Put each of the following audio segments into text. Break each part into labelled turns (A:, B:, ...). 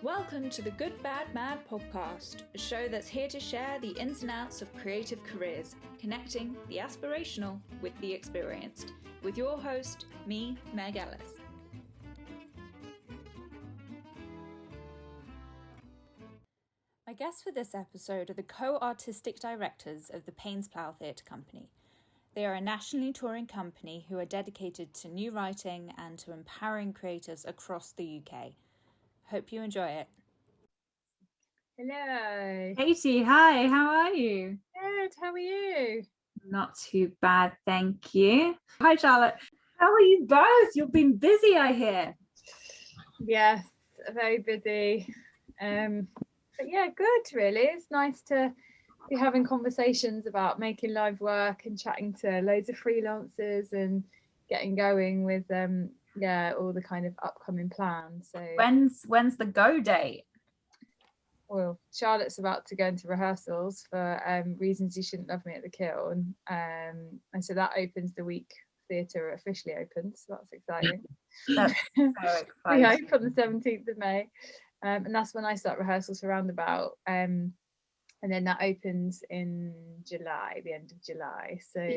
A: Welcome to the Good Bad Mad podcast, a show that's here to share the ins and outs of creative careers, connecting the aspirational with the experienced, with your host, me, Meg Ellis. My guests for this episode are the co-artistic directors of the Paines Plough Theatre Company. They are a nationally touring company who are dedicated to new writing and to empowering creators across the UK. Hope you enjoy it.
B: Hello.
C: Katie, hi, how are you?
B: Good, how are you?
C: Not too bad, thank you. Hi, Charlotte. How are you both? You've been busy, I hear.
B: Yes, very busy. But yeah, good, really. It's nice to be having conversations about making live work and chatting to loads of freelancers and getting going with all the kind of upcoming plans. So
C: when's the go date?
B: Well, Charlotte's about to go into rehearsals for Reasons You Shouldn't Love Me at the Kiln, and so that opens the week theatre officially opens, so that's exciting.
C: That's so exciting.
B: We hope on the 17th of May, and that's when I start rehearsals for Roundabout, and then that opens in July, the end of July. So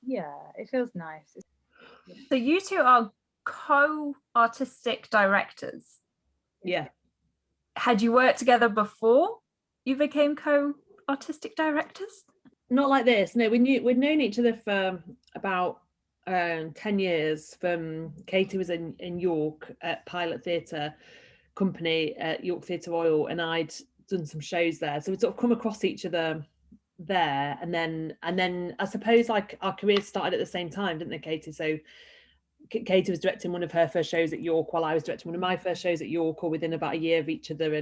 B: yeah, it feels nice.
C: So you two are co-artistic directors.
D: Yeah.
C: Had you worked together before you became co-artistic directors?
D: Not like this. No, we'd known each other for about 10 years. Katie was in York at Pilot Theatre Company at York Theatre Royal, and I'd done some shows there. So we'd sort of come across each other there, and then I suppose like our careers started at the same time, didn't they, Katie? So Katie was directing one of her first shows at York while I was directing one of my first shows at York, or within about a year of each other,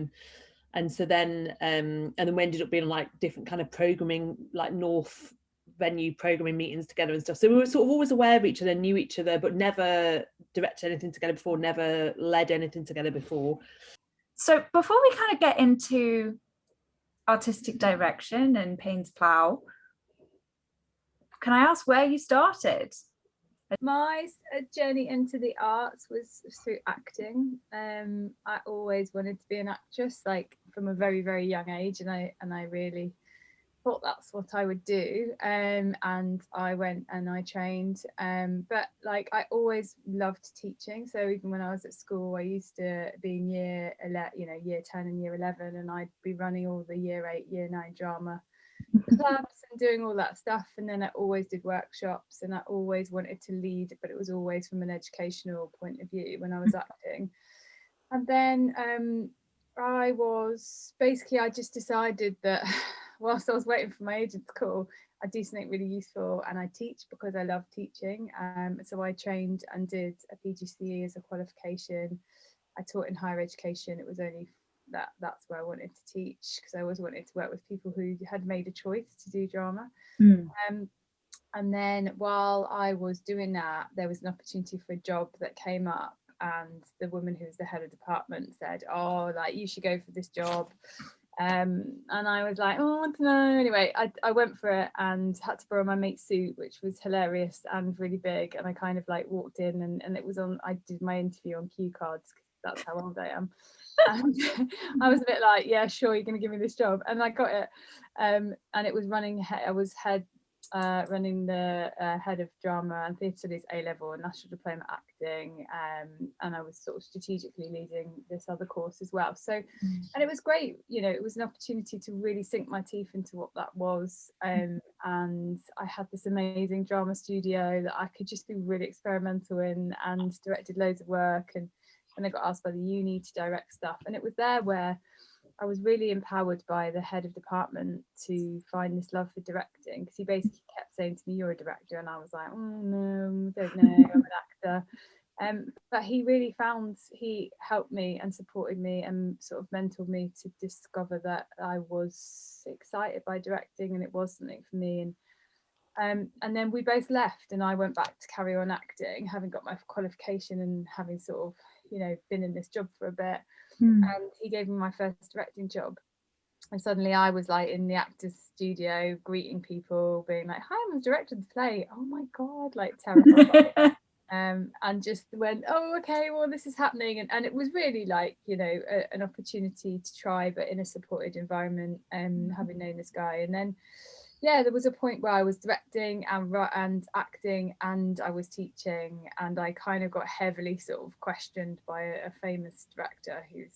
D: and so then and then we ended up being like different kind of programming, like North venue programming meetings together and stuff. So we were sort of always aware of each other, knew each other, but never directed anything together before, never led anything together before.
C: So before we kind of get into artistic direction and Paines Plough, can I ask where you started?
B: My journey into the arts was through acting. I always wanted to be an actress, like from a very, very young age, and I really thought that's what I would do. And I went and I trained. But like I always loved teaching. So even when I was at school, I used to be in year 10 and year 11, and I'd be running all the year 8, year 9 drama clubs and doing all that stuff, and then I always did workshops, and I always wanted to lead, but it was always from an educational point of view when I was acting. And then I just decided that whilst I was waiting for my agent's call, I'd do something really useful, and I teach because I love teaching. So I trained and did a PGCE as a qualification. I taught in higher education. It was only that's where I wanted to teach, because I always wanted to work with people who had made a choice to do drama. And then while I was doing that, there was an opportunity for a job that came up, and the woman who was the head of department said, "Oh, like you should go for this job." And I was like, "Oh, I want to know." Anyway, I went for it and had to borrow my mate's suit, which was hilarious and really big. And I kind of like walked in, and it was on. I did my interview on cue cards, because that's how old I am. And I was a bit like, yeah, sure, you're going to give me this job, and I got it. And it was running. I was running the head of drama and theatre studies A-level and national diploma acting, and I was sort of strategically leading this other course as well. So, and it was great. You know, it was an opportunity to really sink my teeth into what that was. And I had this amazing drama studio that I could just be really experimental in, and directed loads of work, and I got asked by the uni to direct stuff. And it was there where I was really empowered by the head of department to find this love for directing, because he basically kept saying to me, "You're a director," and I was like, "Oh no, I don't know, I'm an actor." But he helped me and supported me and sort of mentored me to discover that I was excited by directing, and it was something for me. And then we both left, and I went back to carry on acting, having got my qualification and having sort of, been in this job for a bit. And he gave me my first directing job, and suddenly I was like in the actor's studio greeting people, being like, "Hi, I'm the director of the play." Oh my god, like terrified. and just went, oh, okay, well, this is happening. And it was really like, you know, an opportunity to try, but in a supported environment, having known this guy. And then, yeah, there was a point where I was directing and acting, and I was teaching, and I kind of got heavily sort of questioned by a famous director who's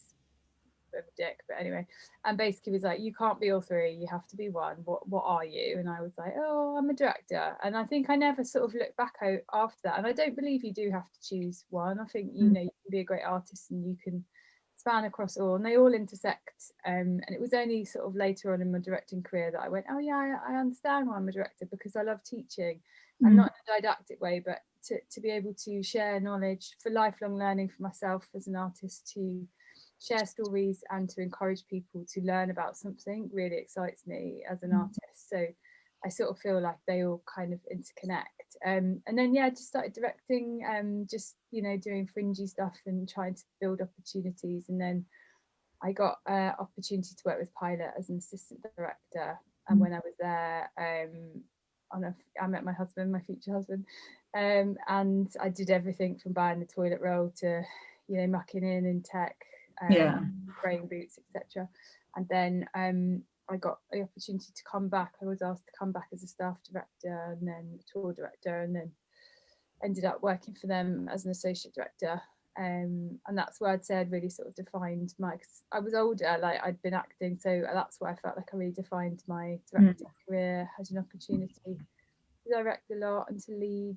B: a bit of a dick, but anyway, and basically was like, you can't be all three, you have to be one. What are you? And I was like, oh, I'm a director. And I think I never sort of looked back out after that, and I don't believe you do have to choose one. I think, you know, you can be a great artist and you can span across all, and they all intersect. And it was only sort of later on in my directing career that I went, oh yeah, I understand why I'm a director, because I love teaching, and not in a didactic way, but to be able to share knowledge for lifelong learning for myself as an artist, to share stories and to encourage people to learn about something really excites me as an artist. So I sort of feel like they all kind of interconnect. And then, yeah, just started directing, just, you know, doing fringy stuff and trying to build opportunities. And then I got an opportunity to work with Pilot as an assistant director. And when I was there, I met my husband, my future husband, and I did everything from buying the toilet roll to, you know, mucking in tech, spraying boots, etc. And then I got the opportunity to come back. I was asked to come back as a staff director and then tour director, and then ended up working for them as an associate director. And that's where I'd say I'd really sort of defined my, cause I was older, like I'd been acting, so that's where I felt like I really defined my directing career, had an opportunity to direct a lot and to lead.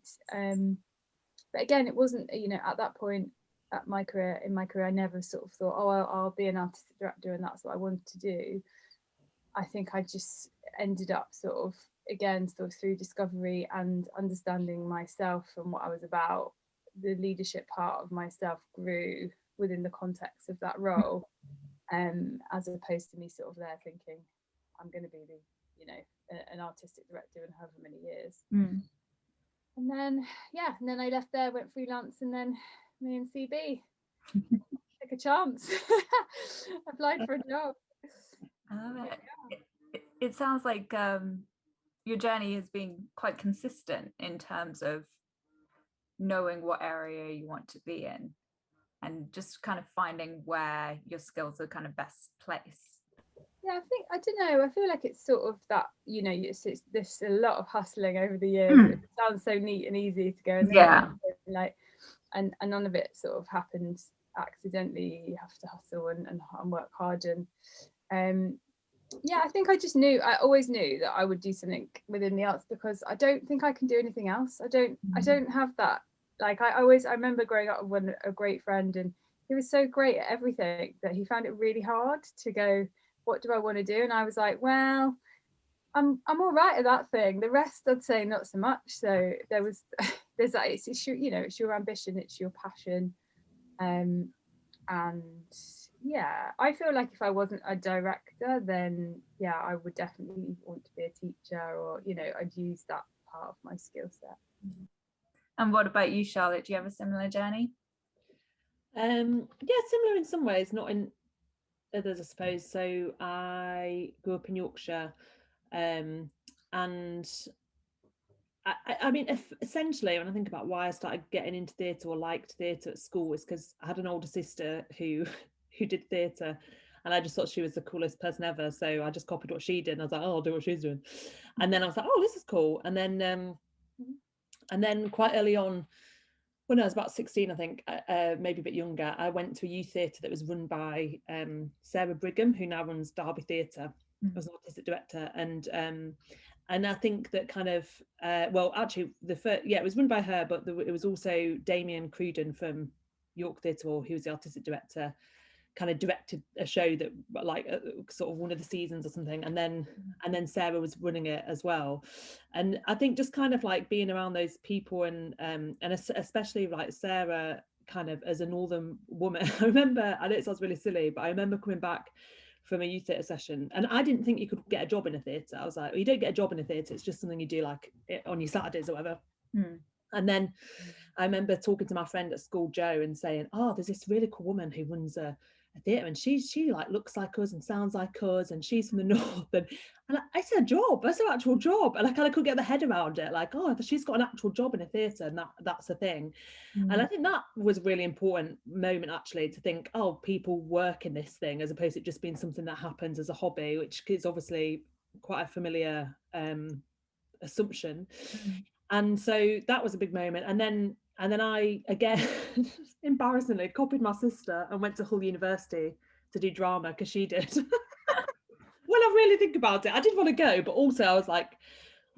B: But again, it wasn't, you know, at that point in my career, I never sort of thought, oh, I'll be an artistic director and that's what I wanted to do. I think I just ended up sort of, again, sort of through discovery and understanding myself and what I was about, the leadership part of myself grew within the context of that role, as opposed to me sort of there thinking I'm going to be the, you know, an artistic director in however many years. And then, yeah, and then I left there, went freelance, and then me and CB took a chance, applied for a job.
C: It sounds like your journey has been quite consistent in terms of knowing what area you want to be in and just kind of finding where your skills are kind of best placed.
B: Yeah, I don't know, I feel like it's sort of that, you know, it's this a lot of hustling over the years. It sounds so neat and easy to go and like, and none of it sort of happens accidentally. You have to hustle and work hard. And yeah, I think I always knew that I would do something within the arts, because I don't think I can do anything else. I don't have that, like I remember growing up with a great friend, and he was so great at everything that he found it really hard to go, what do I want to do? And I was like, well, I'm all right at that thing, the rest I'd say not so much. So there's that, it's your, you know, it's your ambition, it's your passion. And yeah, I feel like if I wasn't a director, then yeah, I would definitely want to be a teacher, or, you know, I'd use that part of my skill set.
C: And what about you, Charlotte? Do you have a similar journey?
D: Yeah, similar in some ways, not in others, I suppose. So I grew up in Yorkshire, and I mean, essentially, when I think about why I started getting into theatre or liked theatre at school, is because I had an older sister who did theatre, and I just thought she was the coolest person ever. So I just copied what she did, and I was like, oh, I'll do what she's doing. And then I was like, oh, this is cool. And then quite early on, when I was about 16, I think, maybe a bit younger, I went to a youth theatre that was run by Sarah Brigham, who now runs Derby Theatre, as an artistic director. And I think that kind of, well, actually, it was run by her, but it was also Damien Cruden from York Theatre Hall, who was the artistic director, kind of directed a show that, like, sort of one of the seasons or something, and then Sarah was running it as well. And I think just kind of like being around those people, and especially like Sarah, kind of as a northern woman. I remember, I know it sounds really silly, but I remember coming back from a youth theatre session, and I didn't think you could get a job in a theatre. I was like, well, you don't get a job in a theatre, it's just something you do like on your Saturdays or whatever. And then I remember talking to my friend at school, Jo, and saying, oh, there's this really cool woman who runs a a theatre, and she like looks like us and sounds like us, and she's from the north, and it's her job, that's her actual job, and I kind of couldn't get the head around it, like, oh, she's got an actual job in a theatre, and that's a thing. And I think that was a really important moment, actually, to think, oh, people work in this thing, as opposed to it just being something that happens as a hobby, which is obviously quite a familiar assumption. And so that was a big moment. And then I, again, embarrassingly, copied my sister and went to Hull University to do drama, because she did. When I really think about it, I did want to go, but also I was like,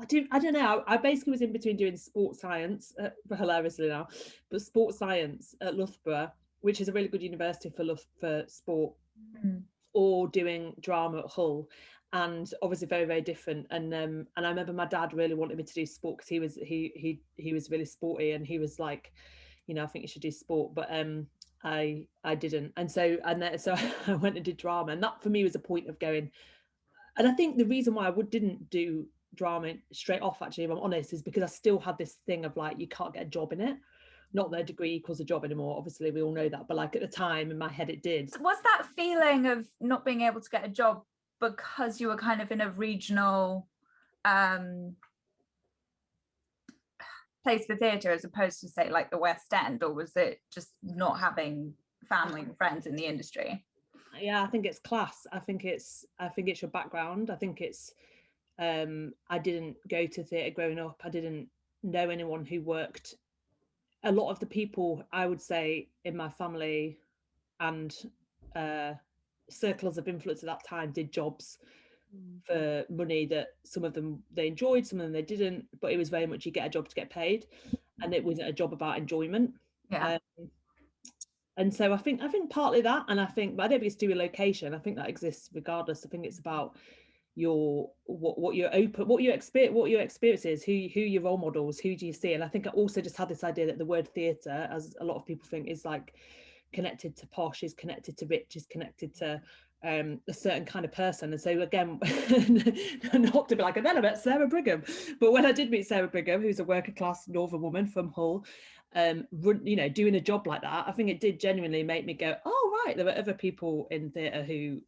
D: I don't know. I basically was in between doing sports science, hilariously now, but sports science at Loughborough, which is a really good university for sport, or doing drama at Hull, and obviously very, very different. And I remember my dad really wanted me to do sport, because he was really sporty, and he was like, you know, I think you should do sport, but I didn't. And so I went and did drama, and that for me was a point of going. And I think the reason why I didn't do drama straight off, actually, if I'm honest, is because I still had this thing of like, you can't get a job in it. Not that a degree equals a job anymore, obviously we all know that, but like at the time in my head it did.
C: Was that feeling of not being able to get a job because you were kind of in a regional place for theatre, as opposed to, say, like the West End, or was it just not having family and friends in the industry?
D: Yeah, I think it's class. I think it's your background. I think it's I didn't go to theatre growing up. I didn't know anyone who worked. A lot of the people, I would say, in my family and circles of influence at that time did jobs for money that some of them they enjoyed, some of them they didn't, but it was very much you get a job to get paid, and it wasn't a job about enjoyment. And so I think partly that, and I don't think it's to do with location. I think that exists regardless. I think it's about what your experience is, who your role models, who do you see. And I think I also just had this idea that the word theatre, as a lot of people think, is like connected to posh, is connected to rich, is connected to a certain kind of person. And so again, not to be like, and then I met Sarah Brigham, but when I did meet Sarah Brigham, who's a working class northern woman from Hull, you know, doing a job like that, I think it did genuinely make me go, oh right, there are other people in theatre who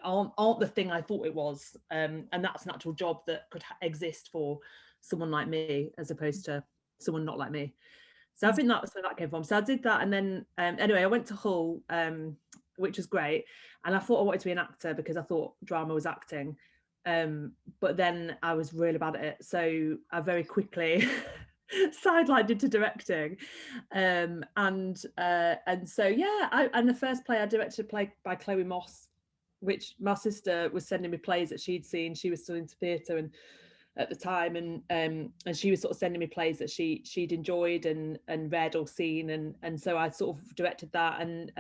D: aren't the thing I thought it was, and that's an actual job that could exist for someone like me, as opposed to someone not like me. So I think that's where that came from. So I did that, and then anyway, I went to Hull, which was great, and I thought I wanted to be an actor because I thought drama was acting, but then I was really bad at it, so I very quickly sidelined into directing, and so yeah, and the first play I directed, a play by Chloe Moss, which my sister was sending me plays that she'd seen. She was still into theatre and at the time, and she was sort of sending me plays that she'd enjoyed and read or seen, and so I sort of directed that, and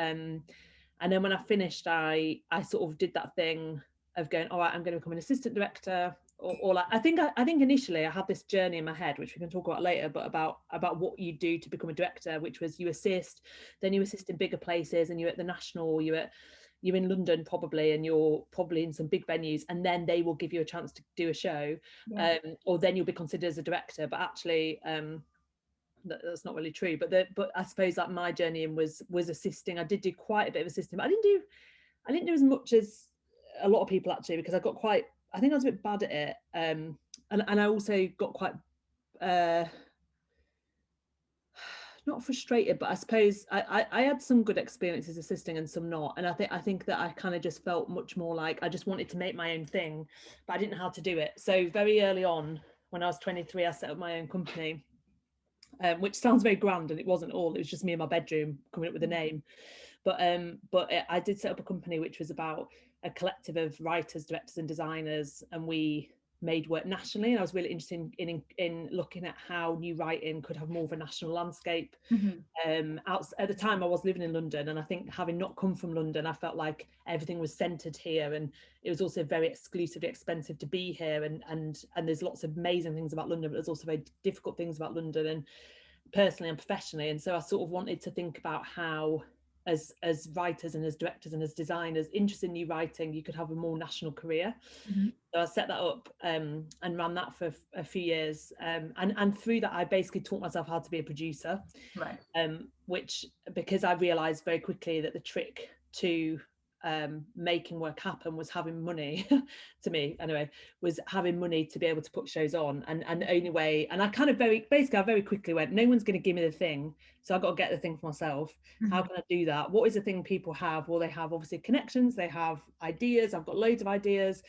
D: then when I finished, I sort of did that thing of going, all right, I'm going to become an assistant director, or like I think initially I had this journey in my head, which we can talk about later, but about what you do to become a director, which was you assist, then you assist in bigger places, and you're at the National, you're in London probably, and you're probably in some big venues, and then they will give you a chance to do a show, or then you'll be considered as a director. But actually that's not really true, but I suppose that my journey in was assisting. I did do quite a bit of assisting, but I didn't do as much as a lot of people, actually, because I think I was a bit bad at it, and I also got quite not frustrated, but I suppose I had some good experiences assisting and some not, and I think that I kind of just felt much more like I just wanted to make my own thing, but I didn't know how to do it. So very early on, when I was 23, I set up my own company, which sounds very grand, and it wasn't all. It was just me in my bedroom coming up with a name, but I did set up a company which was about a collective of writers, directors, and designers, and we made work nationally. And I was really interested in looking at how new writing could have more of a national landscape. At the time I was living in London, and I think having not come from London, I felt like everything was centered here, and it was also very exclusively expensive to be here, and there's lots of amazing things about London, but there's also very difficult things about London, and personally and professionally. And so I sort of wanted to think about how as writers and as directors and as designers interested in new writing, you could have a more national career. So I set that up and ran that for a few years, and through that I basically taught myself how to be a producer, which, because I realized very quickly that the trick to making work happen was having money to me anyway, was having money to be able to put shows on. And the only way, and I kind of I very quickly went, no one's going to give me the thing, so I've got to get the thing for myself. How can I do that? What is the thing people have? Well, they have obviously connections, they have ideas. I've got loads of ideas,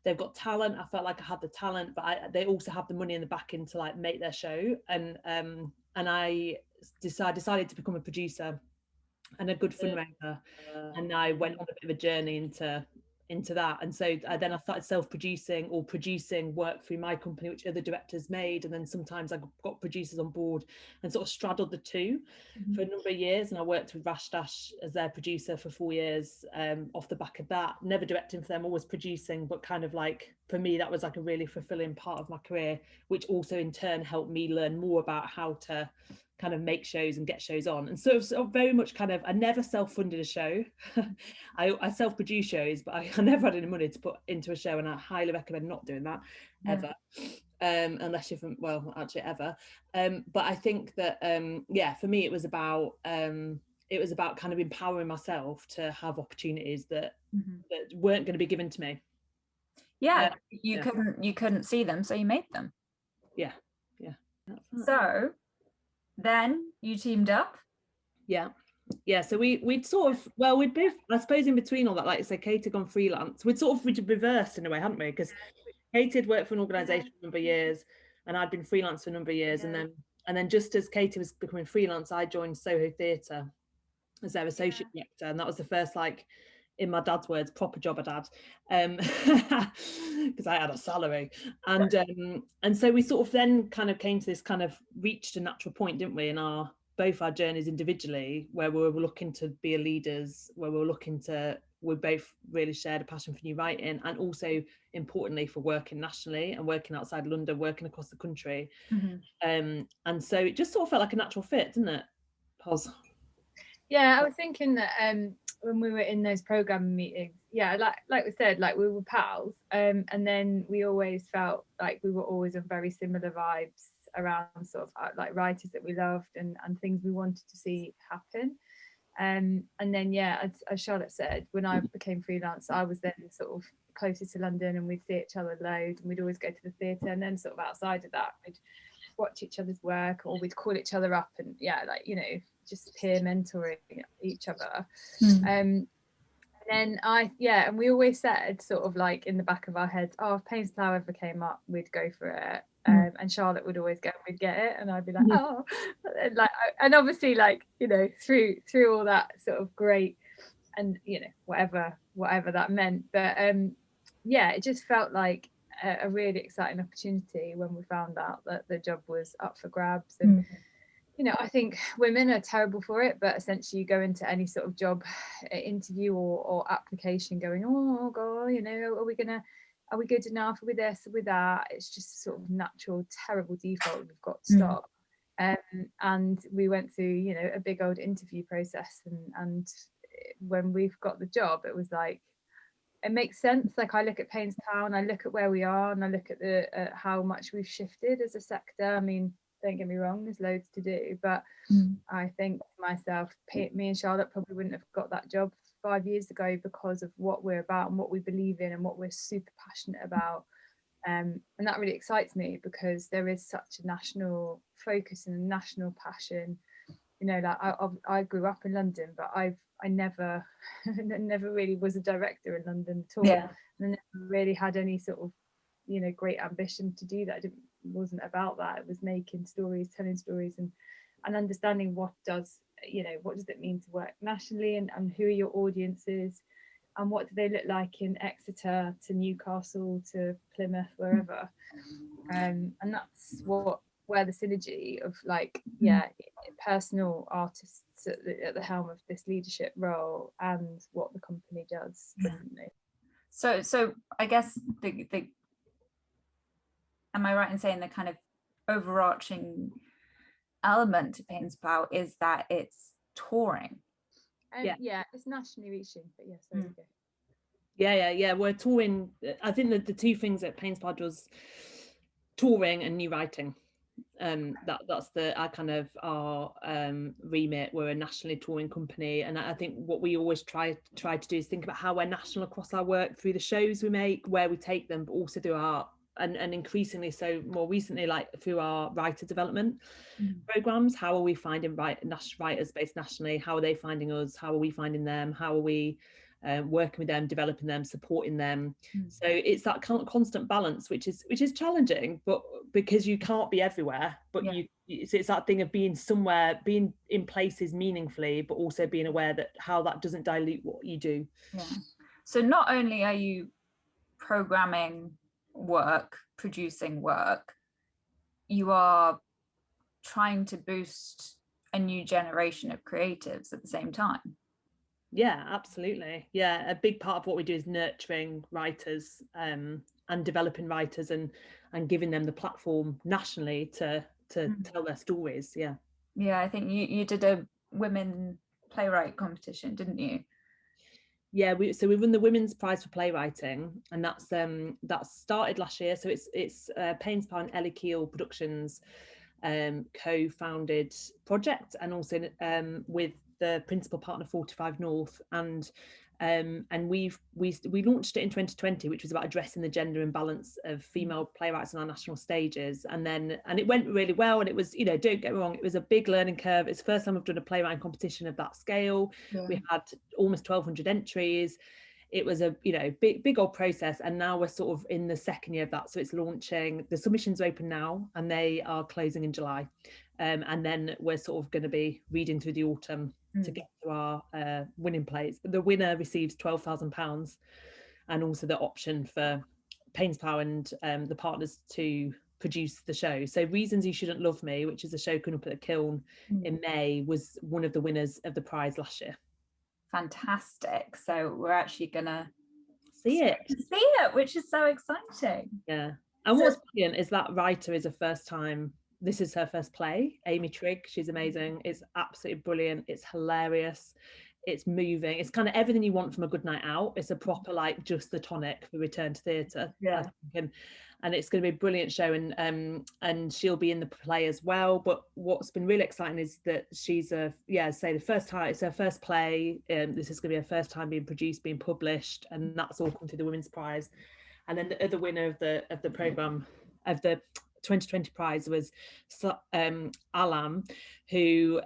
D: they've got talent. I felt like I had the talent, but they also have the money in the backing to like make their show. And I decided to become a producer and a good fundraiser, and I went on a bit of a journey into that. And so then I started self-producing or producing work through my company, which other directors made, and then sometimes I got producers on board and sort of straddled the two for a number of years. And I worked with Rash Dash as their producer for 4 years, off the back of that, never directing for them, always producing, but kind of like, for me, that was like a really fulfilling part of my career, which also in turn helped me learn more about how to kind of make shows and get shows on. And so very much kind of, I never self-funded a show. I self-produce shows, but I never had any money to put into a show, and I highly recommend not doing that ever, unless you're from, well, actually ever. But I think that for me it was about kind of empowering myself to have opportunities that weren't going to be given to me.
C: You couldn't see them, so you made them.
D: Yeah.
C: So then you teamed up.
D: So we'd sort of, well, we'd both, I suppose, in between all that, like I said, Kate had gone freelance. We'd sort of reversed in a way, hadn't we? Because Kate had worked for an organisation for a number of years, and I'd been freelance for a number of years. And then just as Katie was becoming freelance, I joined Soho Theatre as their associate director, and that was the first, like, in my dad's words, proper job I'd had, because I had a salary. And so we sort of then kind of came to this kind of, reached a natural point, didn't we, in both our journeys individually, where we were looking to be leaders, where we both really shared a passion for new writing, and also importantly for working nationally and working outside London, working across the country. And so it just sort of felt like a natural fit, didn't it, Pos?
B: Yeah, I was thinking that when we were in those programming meetings, like we said, like we were pals, and then we always felt like we were always on very similar vibes around sort of like writers that we loved and things we wanted to see happen. And then as Charlotte said, when I became freelance, I was then sort of closer to London, and we'd see each other loads, and we'd always go to the theatre, and then sort of outside of that we'd watch each other's work, or we'd call each other up and just peer mentoring each other. And then and we always said sort of like in the back of our heads, oh, if Paines Plough ever came up, we'd go for it. And Charlotte would always go, we'd get it, and I'd be like, oh, and obviously, like, through all that sort of great, and whatever that meant, but it just felt like a really exciting opportunity when we found out that the job was up for grabs. And I think women are terrible for it, but essentially you go into any sort of job interview or application going, oh god, are we good enough, are we this, are we that? It's just sort of natural terrible default we've got to stop. And we went through a big old interview process, and when we've got the job, it was like, it makes sense. Like, I look at Paines Plough and I look at where we are, and I look at the how much we've shifted as a sector. I mean, don't get me wrong, there's loads to do, but I think myself, me and Charlotte probably wouldn't have got that job 5 years ago because of what we're about and what we believe in and what we're super passionate about. And that really excites me, because there is such a national focus and a national passion. Like, I grew up in London, but I never really was a director in London at all. And I never really had any sort of great ambition to do that. It wasn't about that. It was making stories, telling stories, and understanding what does it mean to work nationally, and who are your audiences, and what do they look like in Exeter to Newcastle to Plymouth, wherever. And that's where the synergy of personal artists at the helm of this leadership role and what the company does.
C: So I guess the am I right in saying the kind of overarching element to Paines Plough is that it's touring?
B: It's nationally reaching, but yes, there we go.
D: We're touring. I think that the two things that Paines Plough does, touring and new writing. That's our kind of our remit. We're a nationally touring company, and I think what we always try to do is think about how we're national across our work through the shows we make, where we take them, but also through our and increasingly so more recently, like through our writer development programs. How are we finding writers based nationally? How are they finding us? How are we finding them? How are we working with them, developing them, supporting them? So it's that constant balance, which is challenging, but because you can't be everywhere, but it's that thing of being somewhere, being in places meaningfully, but also being aware that how that doesn't dilute what you do.
C: So not only are you programming work, producing work, you are trying to boost a new generation of creatives at the same time.
D: Yeah, absolutely. Yeah, a big part of what we do is nurturing writers and developing writers and giving them the platform nationally to tell their stories. Yeah,
C: I think you did a women playwright competition, didn't you?
D: Yeah, we run the Women's Prize for Playwriting, and that's started last year. So it's Paines Plough and Ellie Keel Productions co-founded project, and also with the principal partner 45 North, and we launched it in 2020, which was about addressing the gender imbalance of female playwrights on our national stages, and it went really well. And it was, don't get me wrong, it was a big learning curve. It's the first time we've done a playwriting competition of that scale. We had almost 1,200 entries. It was a big old process, and now we're sort of in the second year of that. So it's launching, the submissions are open now, and they are closing in July, and then we're sort of going to be reading through the autumn to get to our winning plays. The winner receives £12,000, and also the option for Paines Plough and the partners to produce the show. So Reasons You Shouldn't Love Me, which is a show coming up at the Kiln in May, was one of the winners of the prize last year.
C: Fantastic. So we're actually gonna
D: see it,
C: which is so exciting.
D: Yeah. And what's brilliant is that writer is this is her first play, Amy Trigg. She's amazing. It's absolutely brilliant. It's hilarious. It's moving. It's kind of everything you want from a good night out. It's a proper, like, just the tonic for return to theatre.
C: Yeah.
D: And it's going to be a brilliant show, and she'll be in the play as well. But what's been really exciting is that she's the first time, it's her first play. This is going to be her first time being produced, being published, and that's all come through the Women's Prize. And then the other winner of the programme of the 2020 prize was Alam, who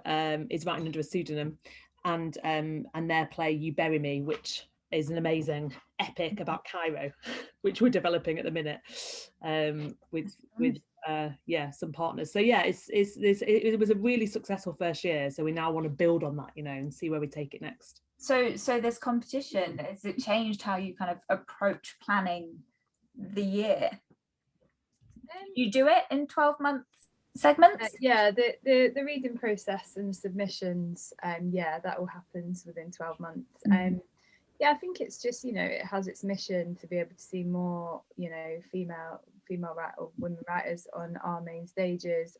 D: is writing under a pseudonym, and their play You Bury Me, which is an amazing epic about Cairo, which we're developing at the minute with some partners. So it was a really successful first year, so we now want to build on that, and see where we take it next.
C: So this competition, has it changed how you kind of approach planning the year? You do it in 12-month segments?
B: The reading process and submissions, that all happens within 12 months. I think it's just, it has its mission to be able to see more, female or women writers on our main stages,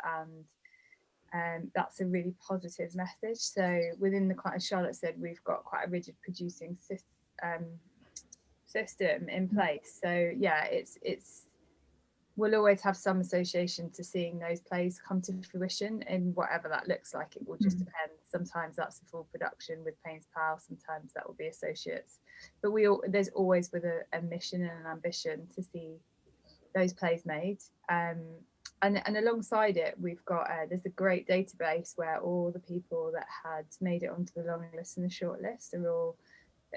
B: and that's a really positive message. So within the, as Charlotte said, we've got quite a rigid producing system in place. So it's we'll always have some association to seeing those plays come to fruition, in whatever that looks like. It will just depend. Sometimes that's a full production with Paines Plough, sometimes that will be associates, but there's always with a mission and an ambition to see those plays made. And alongside it, we've got there's a great database where all the people that had made it onto the long list and the short list are all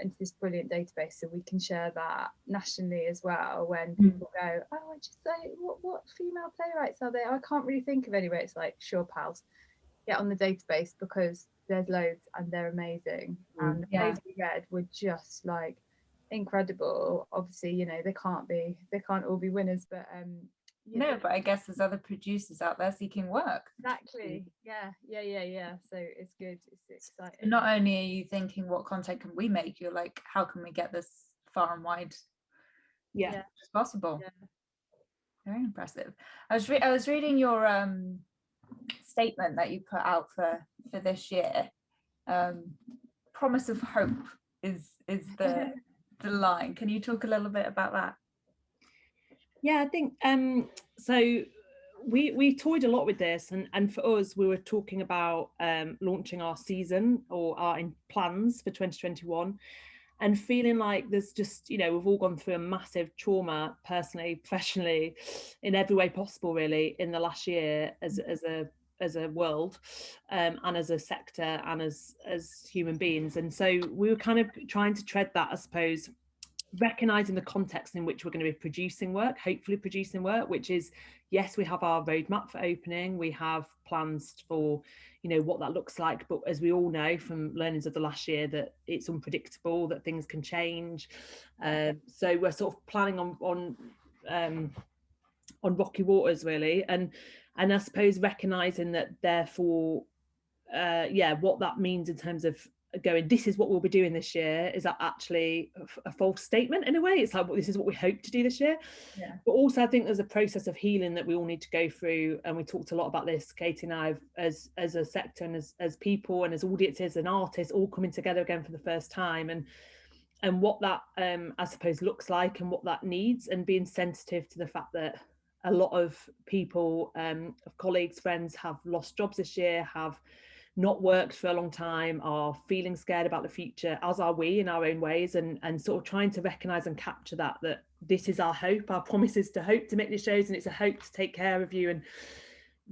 B: into this brilliant database, so we can share that nationally as well. When people go, I just say, what female playwrights are there? I can't really think of anywhere. It's like, sure, pals, get on the database, because there's loads and they're amazing. And the plays we read were just like incredible. Obviously, they can't all be winners, but
C: but I guess there's other producers out there seeking work.
B: Exactly. Yeah. So it's good. It's exciting.
C: Not only are you thinking, what content can we make? You're like, how can we get this far and wide as possible? Very impressive. I was reading your statement that you put out for this year. Promise of hope is the line. Can you talk a little bit about that?
D: Yeah, I think so. we toyed a lot with this, and for us, we were talking about launching our season or our plans for 2021, and feeling like there's just, you know, we've all gone through a massive trauma, personally, professionally, in every way possible, really, in the last year as a world, and as a sector, and as human beings. And so we were kind of trying to tread that, I suppose, recognizing the context in which we're going to be producing work, hopefully producing work, which is, yes, we have our roadmap for opening, we have plans for, you know, what that looks like, but as we all know from learnings of the last year, that it's unpredictable, that things can change. So we're sort of planning on rocky waters, really, and I suppose recognizing that, therefore, what that means in terms of going, this is what we'll be doing this year, is that actually a false statement in a way? It's like, well, this is what we hope to do this year.
C: Yeah.
D: But also I think there's a process of healing that we all need to go through, and we talked a lot about this, Katie and I, as a sector, and as people, and as audiences and artists, all coming together again for the first time, and what that I suppose looks like, and what that needs, and being sensitive to the fact that a lot of people, of colleagues, friends, have lost jobs this year, have not worked for a long time, are feeling scared about the future, as are we in our own ways, and sort of trying to recognise and capture that this is our hope, our promise is to hope to make these shows, and it's a hope to take care of you, and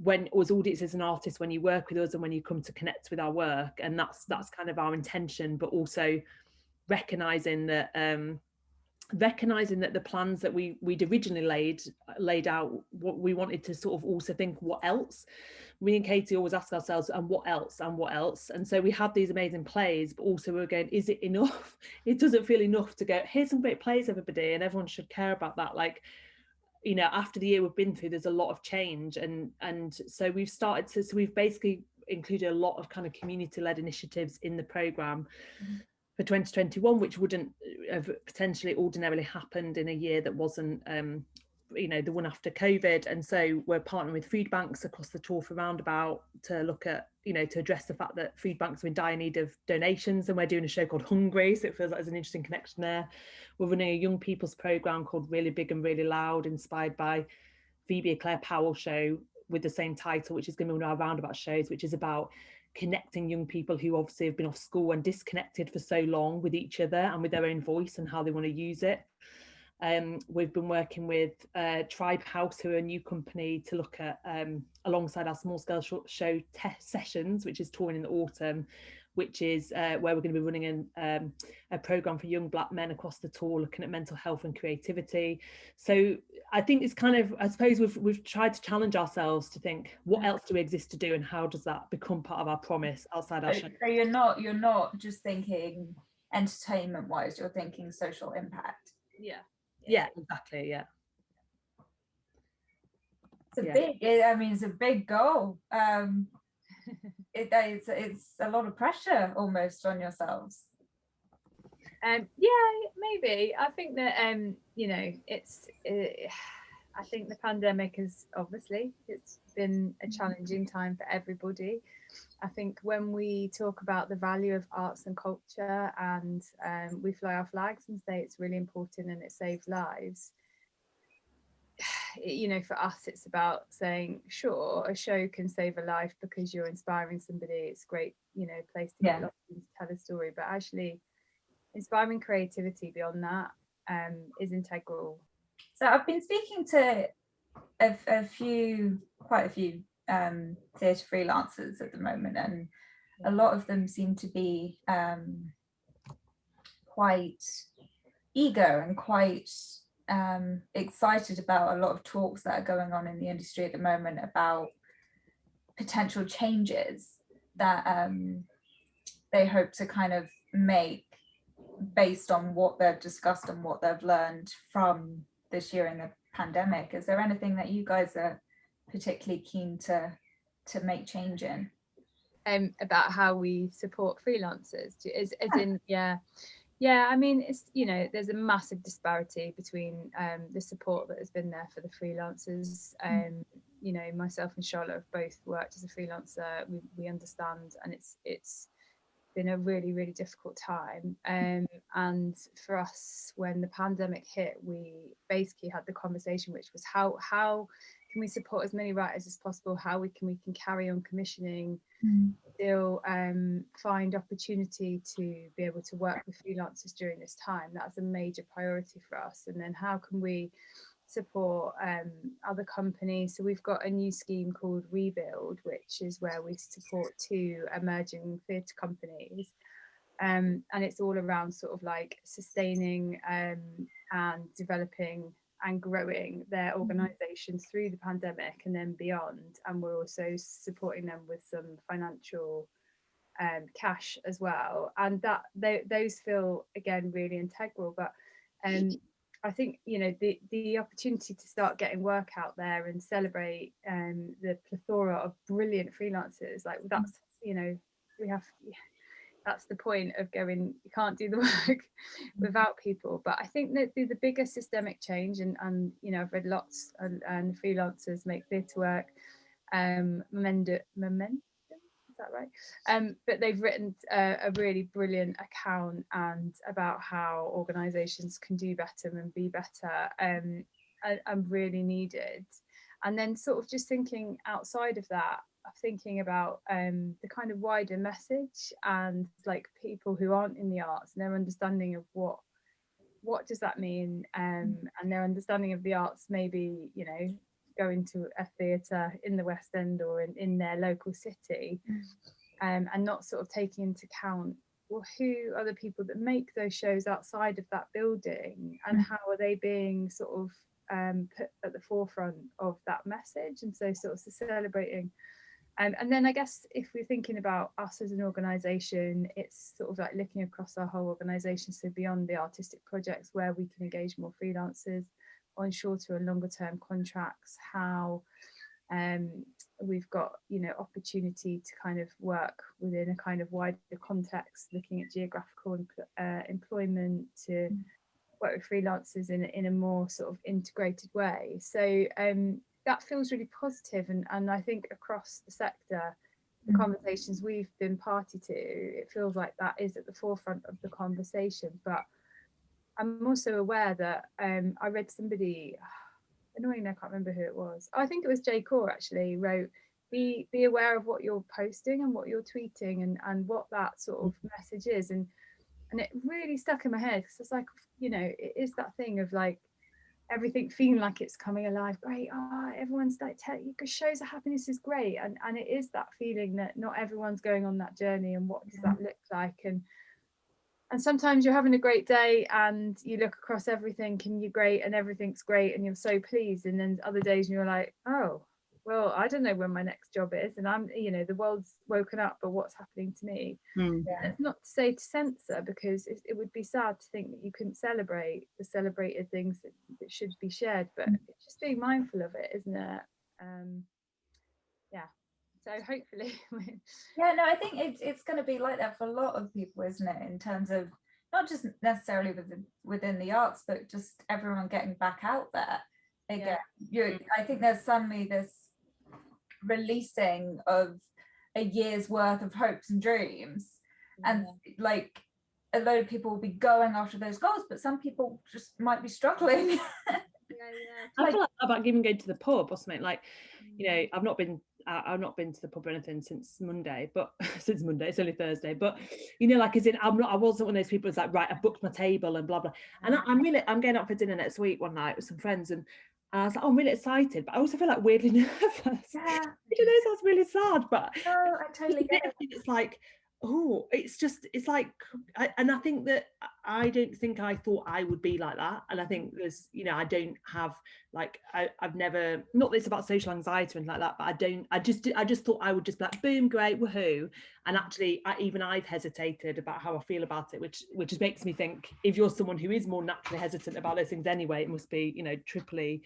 D: when, as audiences and artists, when you work with us and when you come to connect with our work, and that's kind of our intention, but also recognising that the plans that we'd originally laid out, what we wanted to sort of also think, what else? Me and Katie always ask ourselves, and what else, and what else? And so we had these amazing plays, but also we're going, is it enough? It doesn't feel enough to go, here's some great plays, everybody, and everyone should care about that. Like, you know, after the year we've been through, there's a lot of change, and so we've basically included a lot of kind of community-led initiatives in the programme for 2021, which wouldn't have potentially ordinarily happened in a year that wasn't you know, the one after COVID. And so we're partnering with food banks across the Torfa roundabout to look at, you know, to address the fact that food banks are in dire need of donations, and we're doing a show called Hungry, so it feels like there's an interesting connection there. We're running a young people's programme called Really Big and Really Loud, inspired by Phoebe Claire Powell show with the same title, which is going to be one of our roundabout shows, which is about connecting young people who obviously have been off school and disconnected for so long with each other and with their own voice, and how they want to use it. We've been working with Tribe House, who are a new company, to look at, alongside our small scale show test sessions, which is touring in the autumn, which is where we're going to be running a programme for young Black men across the tour, looking at mental health and creativity. So I think it's kind of, I suppose we've tried to challenge ourselves to think, what else do we exist to do, and how does that become part of our promise outside our show?
C: So you're not just thinking entertainment wise, you're thinking social impact.
D: Yeah, exactly. Yeah.
C: It's a big goal. It's a lot of pressure almost on yourselves.
B: Maybe. I think that you know, I think the pandemic has it's been a challenging time for everybody. I think when we talk about the value of arts and culture, and we fly our flags and say it's really important and it saves lives, you know, for us it's about saying, sure, a show can save a life because you're inspiring somebody, it's a great, you know, place to get lost and tell a story, but actually inspiring creativity beyond that is integral.
C: So I've been speaking to quite a few theatre freelancers at the moment, and a lot of them seem to be quite eager and quite excited about a lot of talks that are going on in the industry at the moment about potential changes that they hope to kind of make based on what they've discussed and what they've learned from this year in the pandemic. Is there anything that you guys are particularly keen to make change in?
B: About how we support freelancers, as in, yeah, I mean, it's, you know, there's a massive disparity between the support that has been there for the freelancers. You know, myself and Charlotte have both worked as a freelancer. We understand, and it's been a really, really difficult time. And for us, when the pandemic hit, we basically had the conversation, which was how can we support as many writers as possible, how we can carry on commissioning, still find opportunity to be able to work with freelancers during this time. That's a major priority for us. And then how can we support other companies? So we've got a new scheme called Rebuild, which is where we support 2 emerging theatre companies, and it's all around sort of like sustaining and developing and growing their organisations through the pandemic and then beyond. And we're also supporting them with some financial cash as well. And that those feel, again, really integral. But I think, you know, the opportunity to start getting work out there and celebrate the plethora of brilliant freelancers, like that's, you know, that's the point of going, you can't do the work without people. But I think that the bigger systemic change, and you know, I've read lots, and freelancers make theatre work, Momentum, is that right? But they've written a really brilliant account and about how organisations can do better and be better, and really needed. And then sort of just thinking outside of that, thinking about the kind of wider message, and like people who aren't in the arts and their understanding of what does that mean, and their understanding of the arts, maybe, you know, going to a theatre in the West End or in their local city, and not sort of taking into account, well, who are the people that make those shows outside of that building, and how are they being sort of put at the forefront of that message. And so sort of celebrating. And then I guess if we're thinking about us as an organisation, it's sort of like looking across our whole organisation, so beyond the artistic projects where we can engage more freelancers on shorter and longer term contracts, how we've got, you know, opportunity to kind of work within a kind of wider context, looking at geographical employment, to work with freelancers in a more sort of integrated way. So that feels really positive, and I think across the sector, the conversations we've been party to, it feels like that is at the forefront of the conversation. But I'm also aware that I read somebody, annoyingly I can't remember who it was, I think it was Jay Core actually, wrote, be aware of what you're posting and what you're tweeting, and what that sort of message is. And it really stuck in my head, because it's like, you know, it is that thing of like everything feeling like it's coming alive. Great, everyone's like, shows of happiness is great, and it is that feeling that not everyone's going on that journey, and what does that look like. And sometimes you're having a great day and you look across everything and you're great and everything's great and you're so pleased, and then other days you're like, oh well, I don't know when my next job is, and I'm, you know, the world's woken up, but what's happening to me? It's not to say to censor, because it would be sad to think that you couldn't celebrate the celebrated things that should be shared, but it's just being mindful of it, isn't it? Yeah, so hopefully
C: yeah, no, I think it's going to be like that for a lot of people, isn't it, in terms of not just necessarily within the arts, but just everyone getting back out there again. I think there's suddenly this releasing of a year's worth of hopes and dreams, and like a load of people will be going after those goals, but some people just might be struggling.
D: I feel like about even going to the pub or something, like, you know, I've not been to the pub or anything since Monday, but since Monday, it's only Thursday, but you know, like, as in, I wasn't one of those people who's like, right, I've booked my table and blah blah, and I'm going out for dinner next week one night with some friends, and I was like, oh, I'm really excited, but I also feel like weirdly nervous.
C: Yeah,
D: you know, sounds really sad, but
C: no, I totally get it.
D: It's like, oh, it's like, and I think that I don't think I thought I would be like that, and I think there's, you know, I don't have, like, I've never, not that it's about social anxiety or anything like that, but I just thought I would just be like, boom, great, woohoo. And actually I've hesitated about how I feel about it, which just makes me think, if you're someone who is more naturally hesitant about those things anyway, it must be, you know, triply.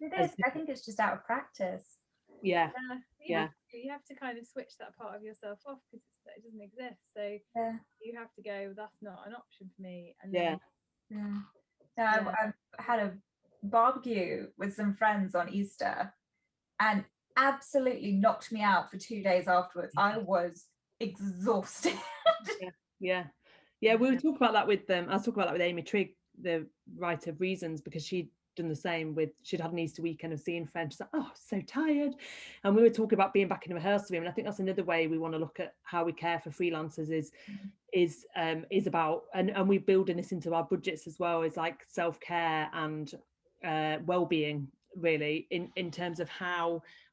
C: It is. I think it's just out of practice.
B: You have to kind of switch that part of yourself off, because it doesn't exist, so you have to go, that's not an option for me. And then
C: I've had a barbecue with some friends on Easter, and absolutely knocked me out for 2 days afterwards. I was exhausted.
D: We were talking about that with I was talking about that with Amy Trigg, the writer of Reasons, because she done the same with, she'd had an Easter weekend of seeing friends. She's like, oh, I'm so tired. And we were talking about being back in the rehearsal room. And I think that's another way we want to look at how we care for freelancers is about, and we're building this into our budgets as well, is like self-care and well-being, really, in terms of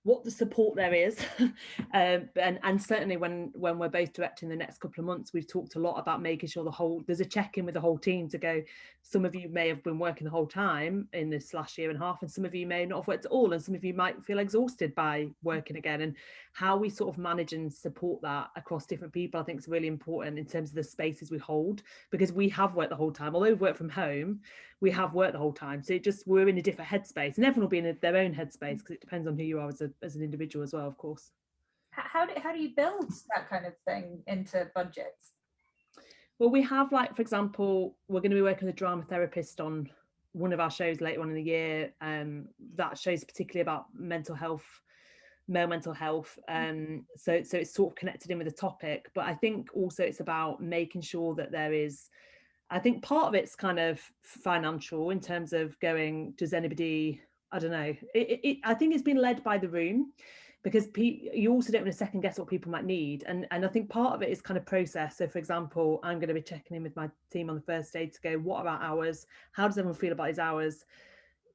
D: what the support there is. And certainly when we're both directing the next couple of months, we've talked a lot about making sure there's a check-in with the whole team to go, some of you may have been working the whole time in this last year and a half, and some of you may not have worked at all, and some of you might feel exhausted by working again. And how we sort of manage and support that across different people, I think, is really important in terms of the spaces we hold, because we have worked the whole time. Although we've worked from home, we have worked the whole time, so we're in a different headspace, and everyone will be in their own headspace, because it depends on who you are as an individual as well, of course.
C: How do you build that kind of thing into budgets?
D: Well, we have, like, for example, we're going to be working with a drama therapist on one of our shows later on in the year. That show's particularly about mental health, male mental health. So it's sort of connected in with the topic, but I think also it's about making sure that there is, I think part of it's kind of financial, in terms of going, does anybody, I don't know, I think it's been led by the room, because you also don't want to second guess what people might need. And I think part of it is kind of process. So for example, I'm going to be checking in with my team on the first day to go, what about hours? How does everyone feel about his hours?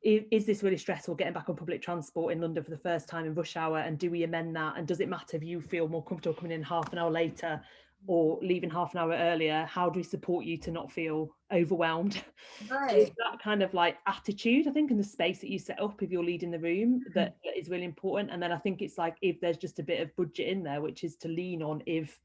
D: Is this really stressful, getting back on public transport in London for the first time in rush hour? And do we amend that? And does it matter if you feel more comfortable coming in half an hour later or leaving half an hour earlier? How do we support you to not feel overwhelmed?
C: Right.
D: That kind of like attitude, I think, in the space that you set up if you're leading the room, that is really important. And then I think it's like, if there's just a bit of budget in there, which is to lean on if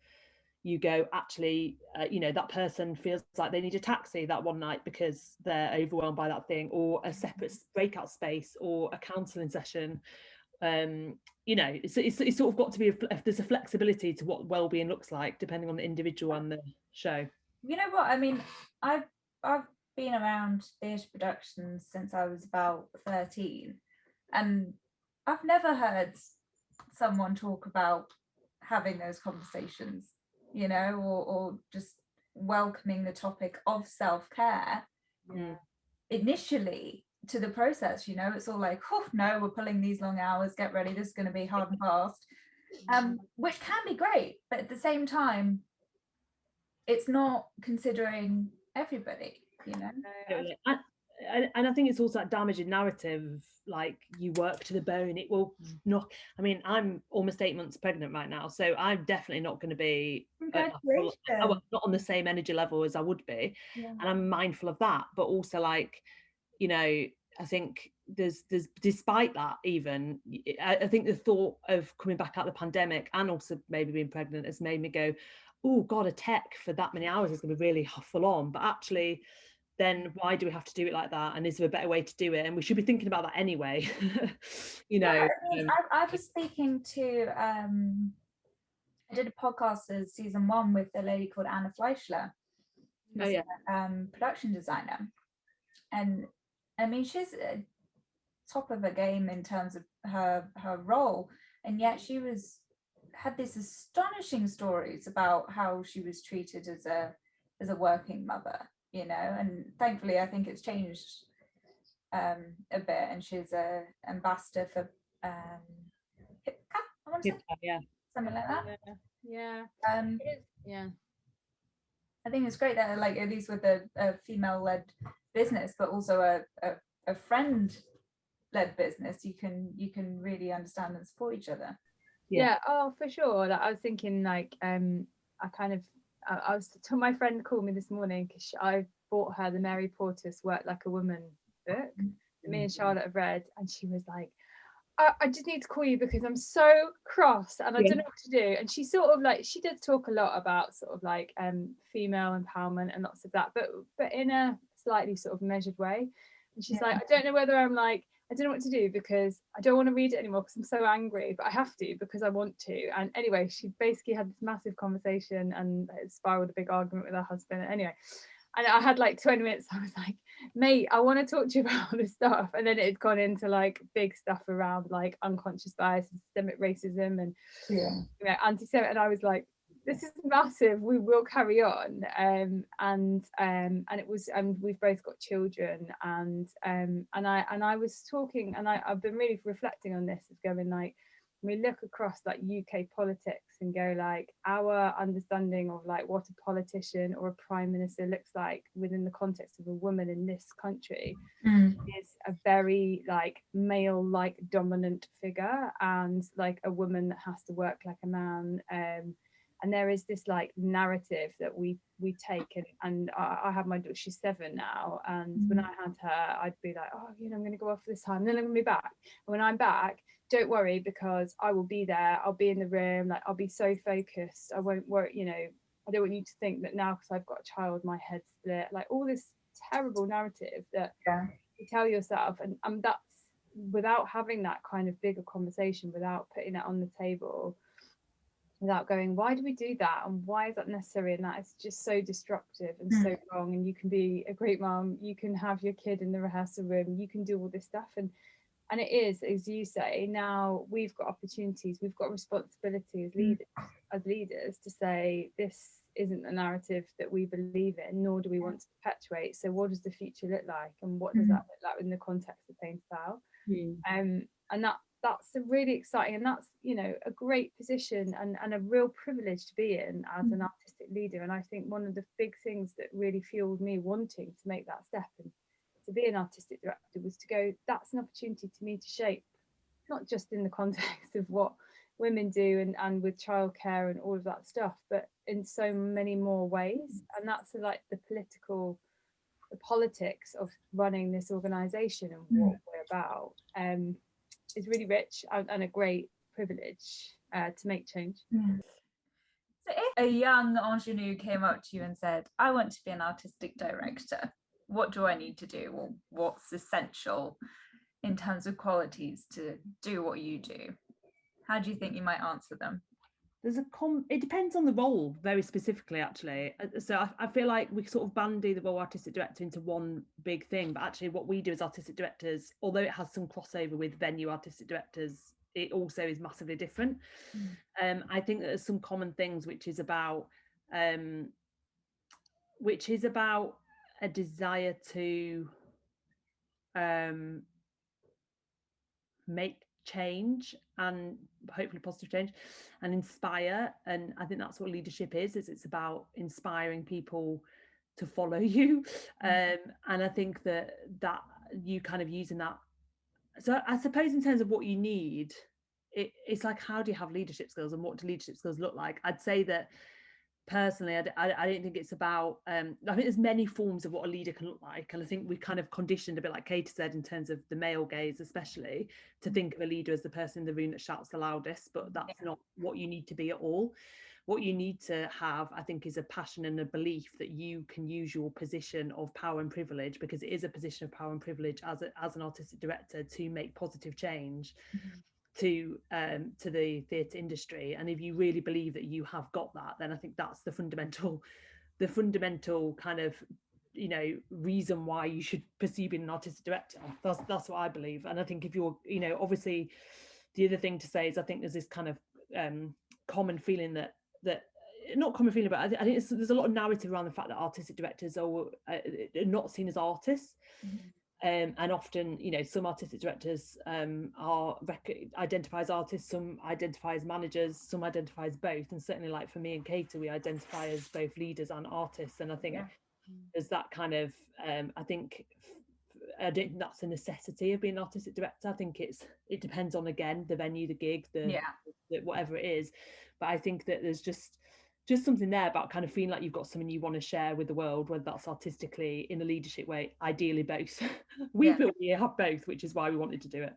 D: you go, actually, that person feels like they need a taxi that one night because they're overwhelmed by that thing, or a separate breakout space, or a counselling session. It's sort of got to be there's a flexibility to what well-being looks like depending on the individual and the show.
C: You know what I mean, I've been around theatre productions since I was about 13, and I've never heard someone talk about having those conversations, or just welcoming the topic of self-care initially to the process. It's all like, oh no, we're pulling these long hours, get ready, this is going to be hard and fast, which can be great, but at the same time it's not considering everybody.
D: And I think it's also that damaging narrative, like, you work to the bone, it will not. I mean, I'm almost 8 months pregnant right now, so I'm definitely not going to be not on the same energy level as I would be, and I'm mindful of that. But also, like, I think there's despite that, even I think the thought of coming back out of the pandemic and also maybe being pregnant has made me go, oh god, a tech for that many hours is going to be really full on. But actually, then why do we have to do it like that? And is there a better way to do it? And we should be thinking about that anyway.
C: I was speaking to I did a podcast as season 1 with a lady called Anna Fleischler, who's a production designer, and I mean, she's top of her game in terms of her role, and yet she had these astonishing stories about how she was treated as a working mother, and thankfully I think it's changed a bit, and she's a ambassador for HIPCA, I want to say, something like that. I think it's great that, like, at least with a female-led business, but also a friend-led business, you can really understand and support each other.
B: Oh, for sure. Like, I was thinking, like, I was told, my friend called me this morning because I bought her the Mary Portas Work Like a Woman book that me and Charlotte have read, and she was like, I just need to call you because I'm so cross and I don't know what to do. And she sort of, like, she did talk a lot about sort of like female empowerment and lots of that, but in a slightly sort of measured way. And she's like, I don't know whether I'm like, I don't know what to do because I don't want to read it anymore because I'm so angry, but I have to because I want to. And anyway, she basically had this massive conversation and it spiraled a big argument with her husband. Anyway, and I had like 20 minutes. I was like, mate, I want to talk to you about all this stuff. And then it had gone into like big stuff around like unconscious bias and systemic racism and anti-Semitic. And I was like, this is massive. We will carry on. And it was, and we've both got children, and I was talking, and I've been really reflecting on this, of going like, we look across like UK politics and go like, our understanding of like what a politician or a prime minister looks like within the context of a woman in this country is a very like male like dominant figure, and like a woman that has to work like a man. And there is this like narrative that we take, and I have my daughter, she's 7 now, and when I had her, I'd be like, oh, I'm going to go off this time, then I'm going to be back, and when I'm back, don't worry, because I will be there, I'll be in the room, like I'll be so focused, I won't worry, I don't want you to think that now because I've got a child my head's split, like all this terrible narrative that you tell yourself, and that's without having that kind of bigger conversation, without putting it on the table, without going, why do we do that, and why is that necessary, and that is just so destructive and so wrong, and you can be a great mom, you can have your kid in the rehearsal room, you can do all this stuff, and it is, as you say, now we've got opportunities, we've got responsibility as leaders to say, this isn't the narrative that we believe in, nor do we want to perpetuate. So what does the future look like, and what does that look like in the context of Paines Plough? And that's a really exciting, and that's a great position and a real privilege to be in as an artistic leader. And I think one of the big things that really fueled me wanting to make that step and to be an artistic director was to go, that's an opportunity to me to shape, not just in the context of what women do and with childcare and all of that stuff, but in so many more ways. And that's like the politics of running this organisation and what we're about. Is really rich and a great privilege to make change.
C: So if a young ingenue came up to you and said, I want to be an artistic director, what do I need to do, or what's essential in terms of qualities to do what you do? How do you think you might answer them?
D: It depends on the role very specifically, actually. So I feel like we sort of bandy the role artistic director into one big thing, but actually what we do as artistic directors, although it has some crossover with venue artistic directors, it also is massively different. I think that there's some common things which is about a desire to make change, and hopefully positive change, and inspire. And I think that's what leadership is it's about inspiring people to follow you. And I think that you kind of using that. So I suppose in terms of what you need, it's like, how do you have leadership skills, and what do leadership skills look like? I'd say that personally, I don't think it's about I think there's many forms of what a leader can look like, and I think we kind of conditioned, a bit like Katie said, in terms of the male gaze especially, to think of a leader as the person in the room that shouts the loudest, but that's not what you need to be at all. What you need to have, I think, is a passion and a belief that you can use your position of power and privilege, because it is a position of power and privilege as an artistic director, to make positive change to the theatre industry. And if you really believe that you have got that, then I think that's the fundamental kind of reason why you should pursue being an artistic director. That's what I believe. And I think if you're obviously, the other thing to say is, I think there's this kind of common feeling that not common feeling, but I think there's a lot of narrative around the fact that artistic directors are not seen as artists. And often, some artistic directors are identify as artists, some identify as managers, some identify as both. And certainly, like for me and Katie, we identify as both leaders and artists. And I think there's that kind of, I don't think that's a necessity of being an artistic director. I think it depends on, again, the venue, the gig, the whatever it is. But I think that there's just something there about kind of feeling like you've got something you want to share with the world, whether that's artistically, in a leadership way, ideally both. We feel we have both, which is why we wanted to do it.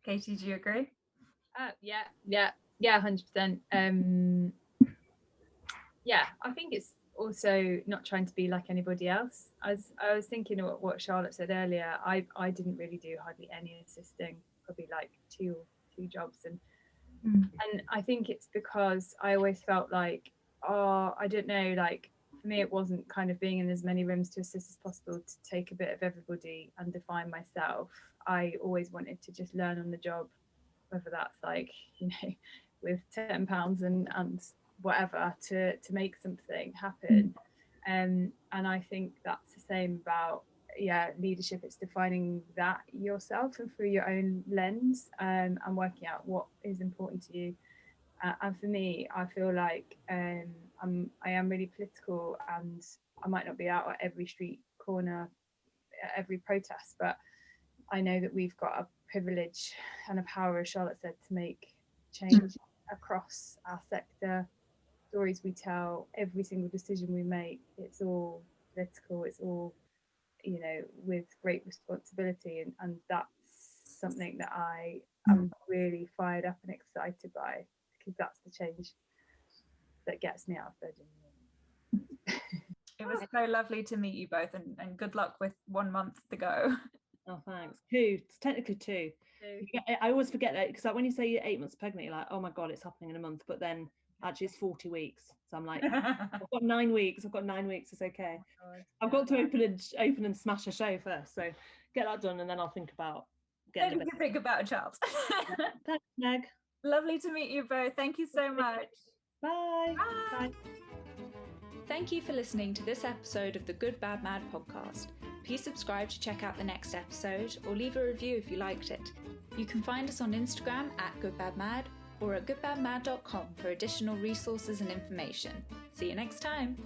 C: Katie, do you agree?
B: Yeah, 100%. I think it's also not trying to be like anybody else. As I was thinking of what Charlotte said earlier, I didn't really do hardly any assisting, probably like two jobs, and I think it's because I always felt like, I don't know, like for me it wasn't kind of being in as many rooms to assist as possible, to take a bit of everybody and define myself. I always wanted to just learn on the job, whether that's like with £10 and whatever to make something happen. And I think that's the same about leadership. It's defining that yourself and through your own lens, and working out what is important to you. And for me, I feel like I am really political, and I might not be out at every street corner, at every protest, but I know that we've got a privilege and a power, as Charlotte said, to make change across our sector. Stories we tell, every single decision we make, it's all political, it's all, you know, with great responsibility, and that's something that I am really fired up and excited by, because that's the change that gets me out of bed in the morning.
C: It was so lovely to meet you both, and good luck with 1 month to go.
D: Oh, thanks. 2. It's technically 2. I always forget that, because like when you say you're 8 months pregnant, you're like, oh my God, it's happening in a month. But then actually it's 40 weeks. So I'm like, I've got 9 weeks. It's okay. I've got to open and smash a show first. So get that done, and then I'll think about getting
C: Then you think about a child.
D: Thanks, Meg.
C: Lovely to meet you both. Thank you so much.
D: Bye.
C: Bye.
A: Thank you for listening to this episode of the Good Bad Mad podcast. Please subscribe to check out the next episode, or leave a review if you liked it. You can find us on Instagram at goodbadmad or at goodbadmad.com for additional resources and information. See you next time.